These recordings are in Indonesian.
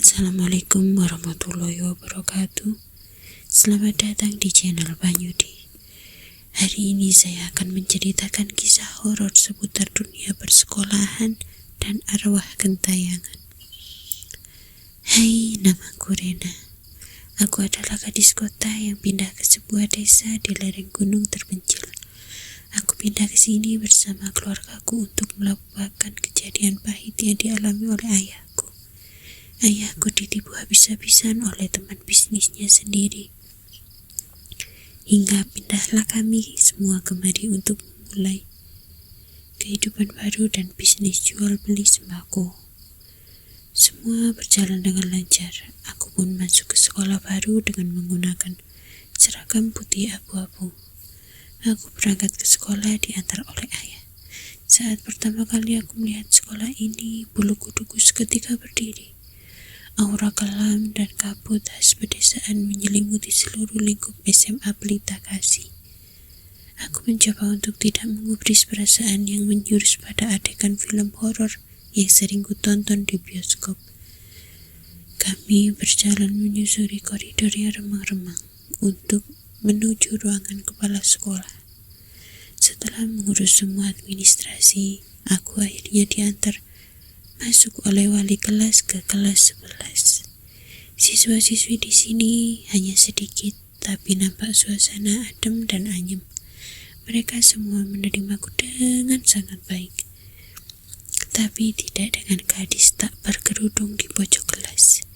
Assalamualaikum warahmatullahi wabarakatuh. Selamat datang di channel Banyudi. Hari ini saya akan menceritakan kisah horor seputar dunia persekolahan dan arwah gentayangan. Hai, namaku Rena. Aku adalah gadis kota yang pindah ke sebuah desa di lereng gunung terpencil. Aku pindah ke sini bersama keluargaku untuk melupakan kejadian pahit yang dialami oleh ayahku. Ayahku ditipu habis-habisan oleh teman bisnisnya sendiri. Hingga pindahlah kami semua kemari untuk memulai kehidupan baru dan bisnis jual beli sembako. Semua berjalan dengan lancar. Aku pun masuk ke sekolah baru dengan menggunakan seragam putih abu-abu. Aku berangkat ke sekolah diantar oleh ayah. Saat pertama kali aku melihat sekolah ini, bulu kuduku seketika berdiri. Aura kelam dan kabut khas pedesaan menyelimuti seluruh lingkup SMA Pelita Kasih. Aku mencoba untuk tidak mengubris perasaan yang menjurus pada adegan film horor yang sering kutonton di bioskop. Kami berjalan menyusuri koridor yang remang-remang untuk menuju ruangan kepala sekolah. Setelah mengurus semua administrasi, aku akhirnya diantar masuk oleh wali kelas ke kelas 11. Siswa-siswi di sini hanya sedikit, tapi nampak suasana adem dan anyem. Mereka semua menerimaku dengan sangat baik. Tapi tidak dengan gadis tak berkerudung di pojok kelas.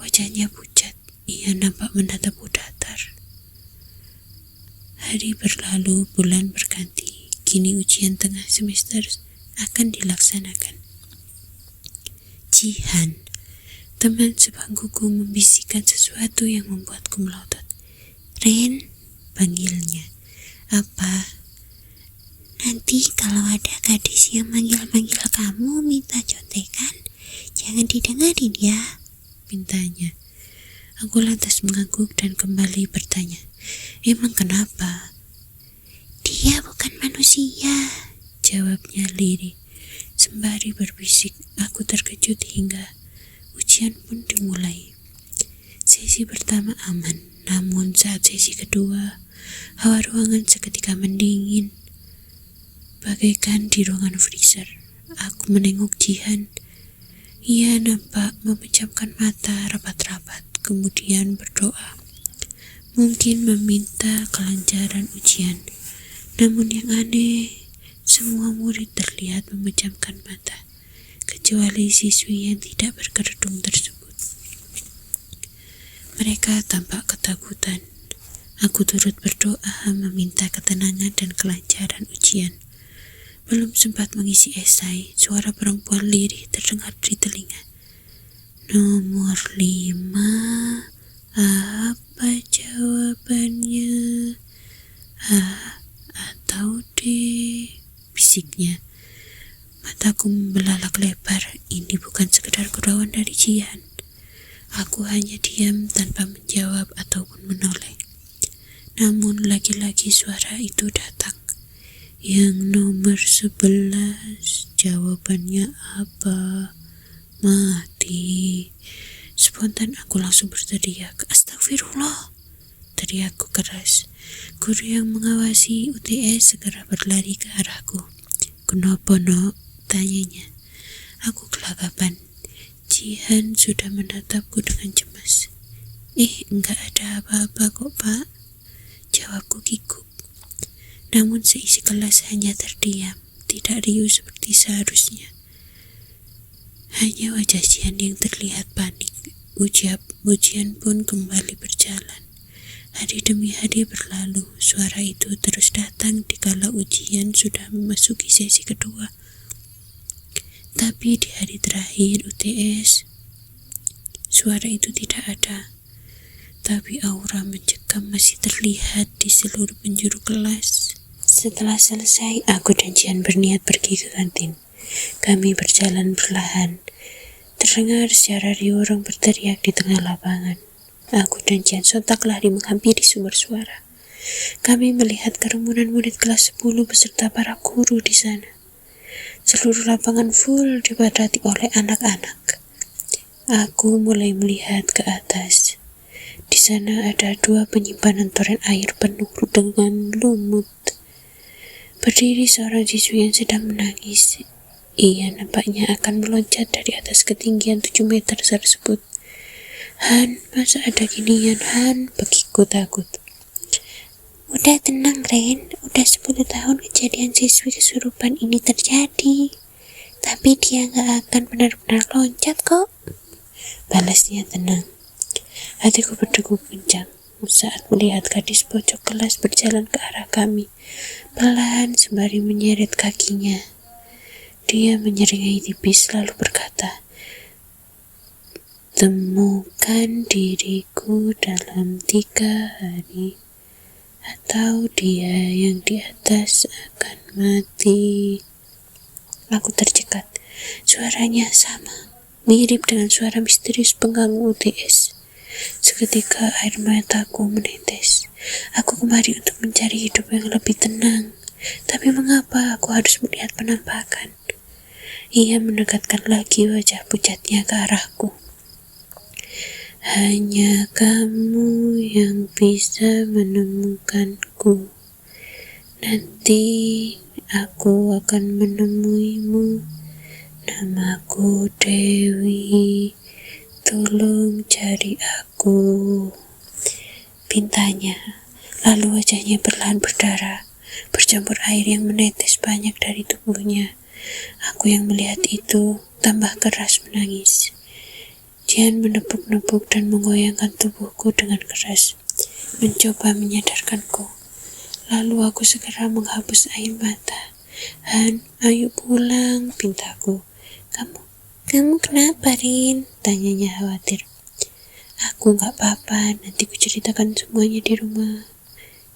Wajahnya pucat, ia nampak menatapku datar. Hari berlalu, bulan berganti. Kini ujian tengah semester akan dilaksanakan. Jihan, teman sebangkuku, membisikkan sesuatu yang membuatku melotot. Ren, panggilnya. Apa? Nanti kalau ada gadis yang manggil-manggil kamu minta contekan, jangan didengarin ya, mintanya. Aku lantas mengangguk dan kembali bertanya, emang kenapa? Dia bukan manusia, jawabnya lirih. Sembari berbisik, aku terkejut hingga ujian pun dimulai. Sesi pertama aman, namun saat sesi kedua, hawa ruangan seketika mendingin, bagaikan di ruangan freezer. Aku menengok Jihan. Ia nampak memejamkan mata rapat-rapat, kemudian berdoa. Mungkin meminta kelancaran ujian. Namun yang aneh, semua murid terlihat memejamkan mata, kecuali siswi yang tidak berkerudung tersebut. Mereka tampak ketakutan. Aku turut berdoa meminta ketenangan dan kelancaran ujian. Belum sempat mengisi esai, suara perempuan lirih terdengar di telinga. Nomor 5, apa jawabannya? A atau D? Bisiknya. Mataku membelalak lebar. Ini bukan sekedar gurauan dari Jihan. Aku hanya diam tanpa menjawab ataupun menoleh. Namun lagi-lagi suara itu datang. Yang nomor 11, jawabannya apa? Mati. Spontan aku langsung berteriak, astagfirullah, teriakku keras. Guru yang mengawasi UTS segera berlari ke arahku. Kenapa, Nok? Tanyanya. Aku kelagapan. Jihan sudah menatapku dengan cemas. Enggak ada apa-apa kok, Pak, jawabku kikuk. Namun seisi kelas hanya terdiam, tidak riuh seperti seharusnya. Hanya wajah Jihan yang terlihat panik. Ujian pun kembali berjalan. Hari demi hari berlalu, suara itu terus datang dikala ujian sudah memasuki sesi kedua. Tapi di hari terakhir UTS, suara itu tidak ada. Tapi aura mencekam masih terlihat di seluruh penjuru kelas. Setelah selesai, aku dan Jihan berniat pergi ke kantin. Kami berjalan perlahan. Terdengar secara riuh orang berteriak di tengah lapangan. Aku dan Jihan sontak lari menghampiri sumber suara. Kami melihat kerumunan murid kelas 10 beserta para guru di sana. Seluruh lapangan full dipadati oleh anak-anak. Aku mulai melihat ke atas. Di sana ada 2 penyimpanan toren air penuh dengan lumut. Berdiri seorang siswi yang sedang menangis. Ia nampaknya akan meloncat dari atas ketinggian 7 meter tersebut. Han, masa ada ginian, Han? Bagiku takut. Udah tenang, Ren. Udah 10 tahun kejadian siswi kesurupan ini terjadi. Tapi dia gak akan benar-benar loncat kok. Balasnya tenang. Hatiku berdegup kencang saat melihat gadis pojok kelas berjalan ke arah kami, pelan sembari menyeret kakinya. Dia menyeringai tipis lalu berkata, temukan diriku dalam 3 hari, atau dia yang di atas akan mati. Aku tercekat. Suaranya sama, mirip dengan suara misterius pengganggu UTS. Seketika air mataku menetes. Aku kemari untuk mencari hidup yang lebih tenang. Tapi mengapa aku harus melihat penampakan? Ia mendekatkan lagi wajah pucatnya ke arahku. Hanya kamu yang bisa menemukanku. Nanti aku akan menemuimu. Namaku Dewi. Tolong cari aku, pintanya. Lalu wajahnya perlahan berdarah, bercampur air yang menetes banyak dari tubuhnya. Aku yang melihat itu tambah keras menangis. Jian menepuk-nepuk dan menggoyangkan tubuhku dengan keras, mencoba menyadarkanku. Lalu aku segera menghapus air mata. Han, ayo pulang, pintaku. Kamu kenapa, Rin? Tanyanya khawatir. Aku gak apa-apa, nanti ku ceritakan semuanya di rumah,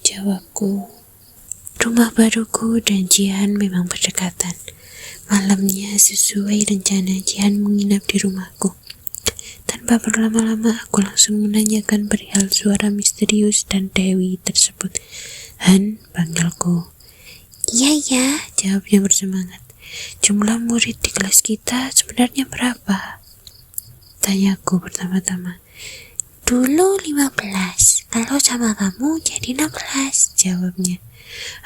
jawabku. Rumah baruku dan Jihan memang berdekatan. Malamnya sesuai rencana Jihan menginap di rumahku. Tanpa berlama-lama aku langsung menanyakan perihal suara misterius dan Dewi tersebut. Han, panggilku. Iya, jawabnya bersemangat. Jumlah murid di kelas kita sebenarnya berapa? Tanyaku pertama-tama. Dulu 15, kalau sama kamu jadi 16, jawabnya.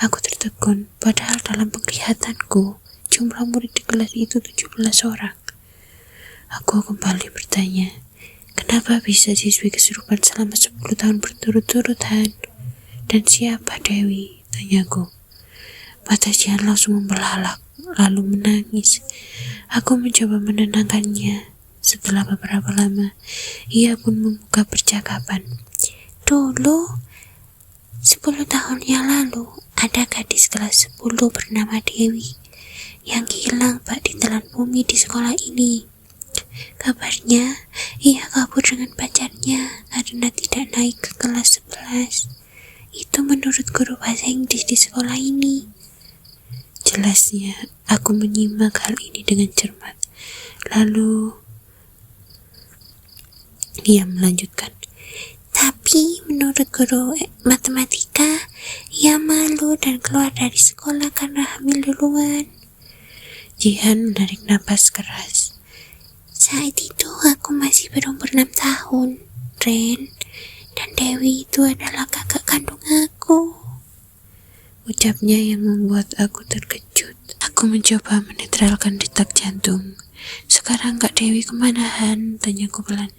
Aku tertegun, padahal dalam penglihatanku jumlah murid di kelas itu 17 orang. Aku kembali bertanya, kenapa bisa siswi kesurupan selama 10 tahun berturut-turut, Han? Dan siapa Dewi? Tanyaku. Mata Jihan langsung membelalak, lalu menangis. Aku mencoba menenangkannya. Setelah beberapa lama, ia pun membuka percakapan. Dulu, 10 tahun yang lalu, ada gadis kelas 10 bernama Dewi yang hilang di telan bumi di sekolah ini. Kabarnya, ia kabur dengan pacarnya karena tidak naik ke kelas 11. Itu menurut guru bahasa Inggris di sekolah ini. Jelasnya, aku menyimak hal ini dengan cermat. Lalu, dia melanjutkan. Tapi menurut guru matematika, ia malu dan keluar dari sekolah karena hamil duluan. Jihan menarik napas keras. Saat itu aku masih berumur 6 tahun, Ren. Dan Dewi itu adalah kakak kandung aku. Ucapnya yang membuat aku terkejut. Aku mencoba menetralkan detak jantung. Sekarang Kak Dewi kemana, Han? Tanyaku pelan.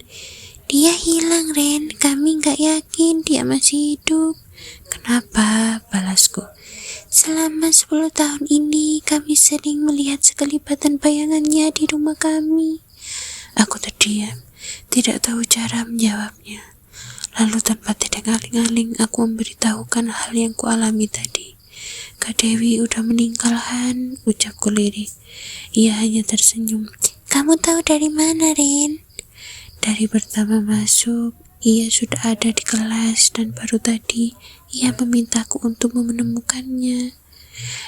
Dia hilang, Ren. Kami gak yakin dia masih hidup. Kenapa? Balasku. Selama 10 tahun ini kami sering melihat sekelipatan bayangannya di rumah kami. Aku terdiam, tidak tahu cara menjawabnya. Lalu tanpa tidak aling-aling aku memberitahukan hal yang kualami tadi. Kak Dewi udah meninggal, Han, ucapku lirih. Ia hanya tersenyum. Kamu tahu dari mana, Ren? Dari pertama masuk, ia sudah ada di kelas dan baru tadi ia memintaku untuk menemukannya.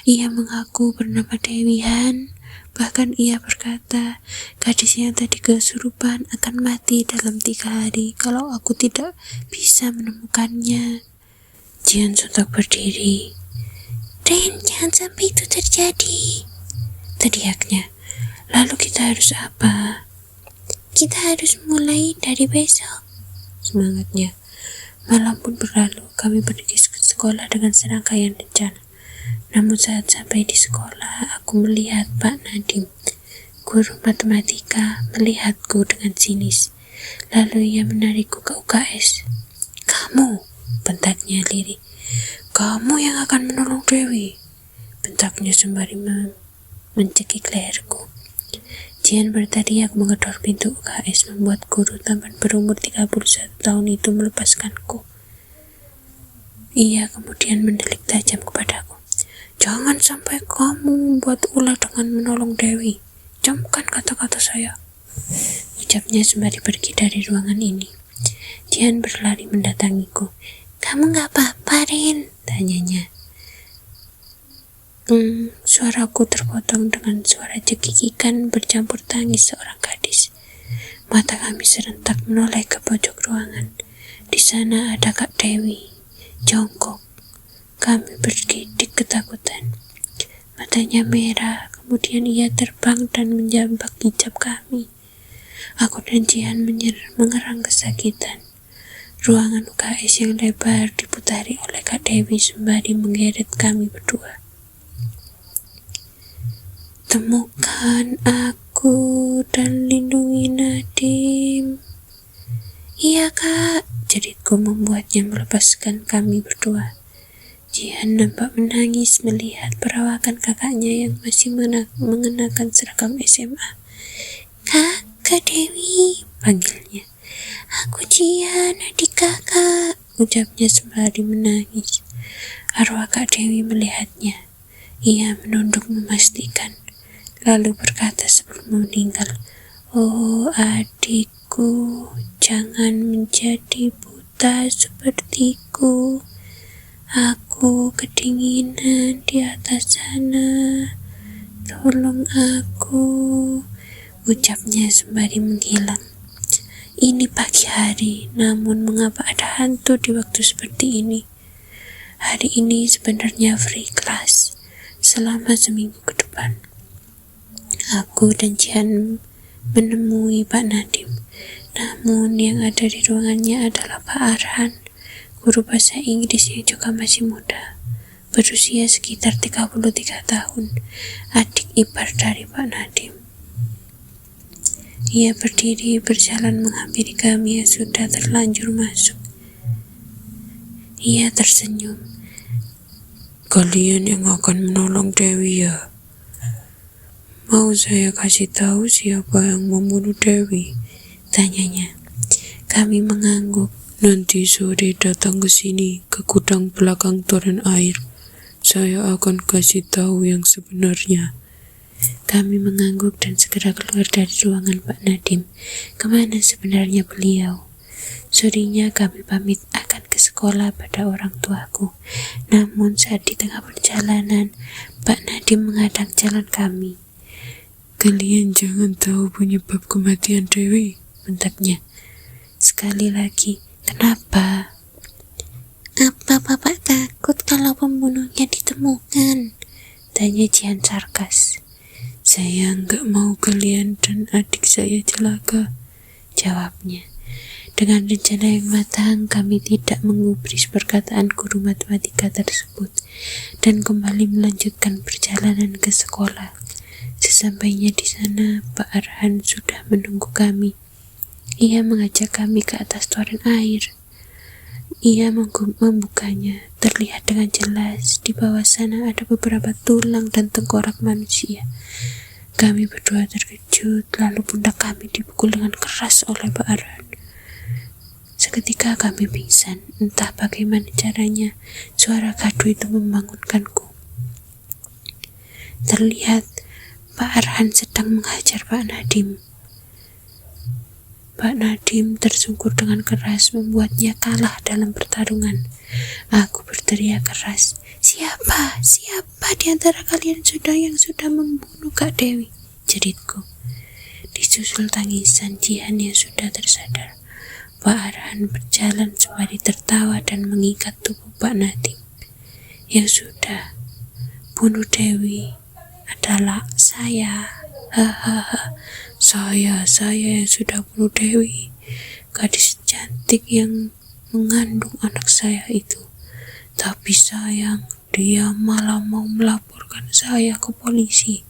Ia mengaku bernama Dewi, Han. Bahkan ia berkata, gadis yang tadi kesurupan akan mati dalam 3 hari kalau aku tidak bisa menemukannya. Jihan sontak berdiri. Ren, jangan sampai itu terjadi, teriaknya. Lalu kita harus apa? Kita harus mulai dari besok, semangatnya. Malam pun berlalu, kami pergi ke sekolah dengan serangkaian rencana. Namun saat sampai di sekolah, aku melihat Pak Nadim, guru matematika, melihatku dengan sinis. Lalu ia menarikku ke UKS. "Kamu," bentaknya lirih. "Kamu yang akan menolong Dewi," bentaknya sembari mencekik leherku. Jian berteriak menggedor pintu UKS, membuat guru tampan berumur 31 tahun itu melepaskanku. Ia kemudian mendelik tajam kepadaku. "Jangan sampai kamu membuat ulah dengan menolong Dewi. Camkan kata-kata saya," ucapnya sembari pergi dari ruangan ini. Jian berlari mendatangiku. "Kamu gak apa-apa, Rin?" tanyanya. Suaraku terpotong dengan suara cekikikan bercampur tangis seorang gadis. Mata kami serentak menoleh ke pojok ruangan. Di sana ada Kak Dewi, jongkok. Kami bergidik ketakutan. Matanya merah, kemudian ia terbang dan menjambak hijab kami. Aku dan Jihan mengerang kesakitan. Ruangan UKS yang lebar diputari oleh Kak Dewi sembari menggeret kami berdua. "Temukan aku dan lindungi Nadim." "Iya, Kak," jeritku membuatnya melepaskan kami berdua. Jihan nampak menangis melihat perawakan kakaknya yang masih mengenakan seragam SMA. Kak Dewi," panggilnya. "Aku Jihan, adik kakak," ucapnya sembari menangis. Arwah Kak Dewi melihatnya. Ia menunduk memastikan, lalu berkata sebelum meninggal, "Oh adikku, jangan menjadi buta sepertiku. Aku kedinginan di atas sana. Tolong aku," ucapnya sembari menghilang. Ini pagi hari, namun mengapa ada hantu di waktu seperti ini? Hari ini sebenarnya free class selama seminggu ke depan. Aku dan Jihan menemui Pak Nadim. Namun yang ada di ruangannya adalah Pak Arhan, guru bahasa Inggris yang juga masih muda, berusia sekitar 33 tahun, adik ipar dari Pak Nadim. Ia berdiri berjalan menghampiri kami yang sudah terlanjur masuk. Ia tersenyum. "Kalian yang akan menolong Dewi ya? Mau saya kasih tahu siapa yang membunuh Dewi?" tanyanya. Kami mengangguk. "Nanti sore datang ke sini, ke gudang belakang toren air. Saya akan kasih tahu yang sebenarnya." Kami mengangguk dan segera keluar dari ruangan Pak Nadim. Kemana sebenarnya beliau? Sorenya kami pamit akan ke sekolah pada orang tuaku. Namun saat di tengah perjalanan, Pak Nadim menghadang jalan kami. "Kalian jangan tahu penyebab kematian Dewi," bentaknya. Sekali lagi, "Kenapa?" "Apa Bapak takut kalau pembunuhnya ditemukan?" tanya Jihan sarkas. "Saya enggak mau kalian dan adik saya celaka," jawabnya. Dengan rencana yang matang, kami tidak menggubris perkataan guru matematika tersebut dan kembali melanjutkan perjalanan ke sekolah. Sesampainya di sana, Pak Arhan sudah menunggu kami. Ia mengajak kami ke atas toren air. Ia membukanya. Terlihat dengan jelas di bawah sana ada beberapa tulang dan tengkorak manusia. Kami berdua terkejut, lalu pundak kami dipukul dengan keras oleh Pak Arhan. Seketika kami pingsan, entah bagaimana caranya, suara gaduh itu membangunkanku. Terlihat Pak Arhan sedang menghajar Pak Nadim. Pak Nadim tersungkur dengan keras, membuatnya kalah dalam pertarungan. Aku berteriak keras, Siapa di antara kalian yang sudah membunuh Kak Dewi?" jeritku. Disusul tangisan Jihan yang sudah tersadar. Pak Arhan berjalan sembari tertawa dan mengikat tubuh Pak Nadim. "Yang sudah bunuh Dewi adalah saya." Hahaha, saya yang sudah bunuh Dewi, gadis cantik yang mengandung anak saya itu. Tapi sayang, dia malah mau melaporkan saya ke polisi.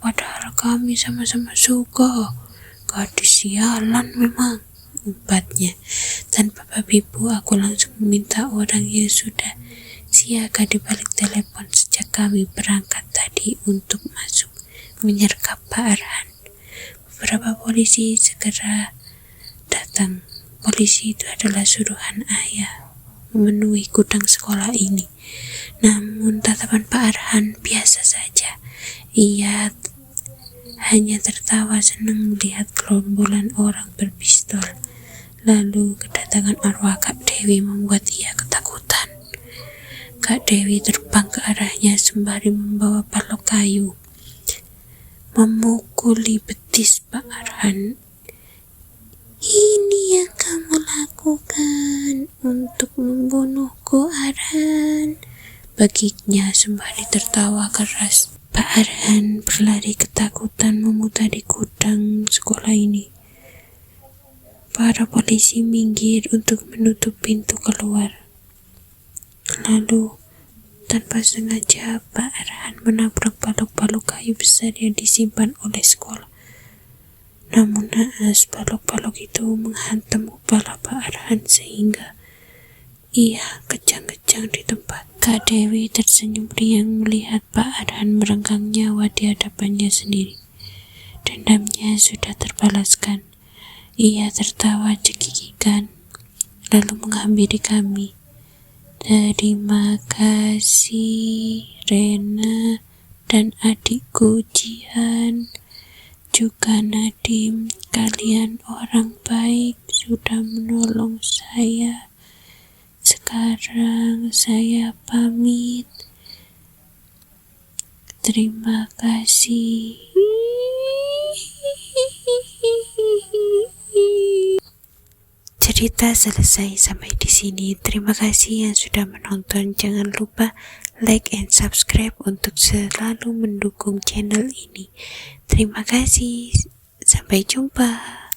Padahal kami sama-sama suka. Gadis sialan memang, umpatnya. Tanpa babibu, aku langsung meminta orang yang sudah siaga di balik telepon sejak kami berangkat tadi untuk masuk menyergap Pak Arhan. Beberapa polisi segera datang. Polisi itu adalah suruhan ayah memenuhi gudang sekolah ini. Namun tatapan Pak Arhan biasa saja. Ia hanya tertawa senang melihat gerombolan orang berpistol. Lalu kedatangan arwah Kak Dewi membuat ia ketakutan. Kak Dewi terbang ke arahnya sembari membawa balok kayu, memukuli betis Pak Arhan. Ini yang kamu lakukan untuk membunuhku, Arhan, baginya sembari tertawa keras. Pak Arhan berlari ketakutan memutar di gudang sekolah ini. Para polisi minggir untuk menutup pintu keluar. Lalu tanpa sengaja Pak Arhan menabrak balok-balok kayu besar yang disimpan oleh sekolah. Namun naas balok-balok itu menghantam kepala Pak Arhan sehingga ia kejang-kejang di tempat. Kak Dewi tersenyum riang melihat Pak Arhan merenggang nyawa di hadapannya sendiri. Dendamnya sudah terbalaskan. Ia tertawa cekikikan, lalu menghampiri kami. Terima kasih Rena dan adikku Jihan, juga Nadim, kalian orang baik sudah menolong saya. Sekarang saya pamit. Terima kasih. Cerita selesai sampai di sini. Terima kasih yang sudah menonton. Jangan lupa like and subscribe untuk selalu mendukung channel ini. Terima kasih. Sampai jumpa.